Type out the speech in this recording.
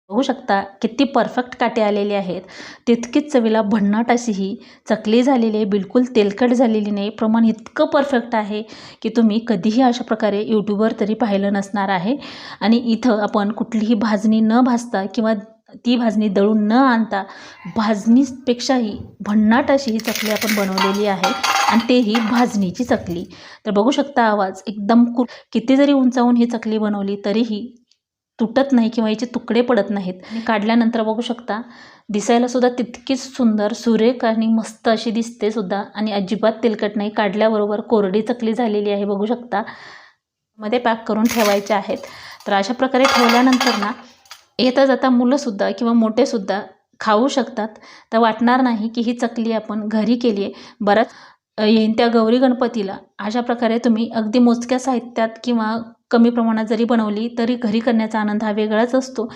बघू शकता किती परफेक्ट काटे आलेले आहेत. तितकीच चवीला भन्नाट अशी ही चकली झालेली आहे. बिलकुल तेलकट झालेली नाही. प्रमाण इतकं परफेक्ट आहे की तुम्ही कधीही अशा प्रकारे यूट्यूबवर तरी पाहिलं नसणार आहे. आणि इथं आपण कुठलीही भाजणी न भाजता किंवा ती भाजणी दळून न आणता भाजणीपेक्षाही भन्नाट अशी ही चकली आपण बनवलेली आहे आणि तेही भाजणीची चकली. तर बघू शकता आवाज एकदम किती जरी उंचावून ही चकली बनवली तरीही तुटत नाही किंवा याचे तुकडे पडत नाहीत. आणि काढल्यानंतर बघू शकता दिसायला सुद्धा तितकीच सुंदर सुरेख आणि मस्त अशी दिसते सुद्धा आणि अजिबात तेलकट नाही. काढल्याबरोबर कोरडी चकली झालेली आहे. बघू शकता मध्ये पॅक करून ठेवायचे आहेत. तर अशा प्रकारे ठेवल्यानंतर ना येता जाता मुलंसुद्धा किंवा मोठेसुद्धा खाऊ शकतात. तर वाटणार नाही की ही चकली आपण घरी केली आहे. बराच येईन त्या गौरी गणपतीला अशा प्रकारे तुम्ही अगदी मोजक्या साहित्यात किंवा कमी प्रमाणात जरी बनवली तरी घरी करण्याचा आनंद हा वेगळाच असतो.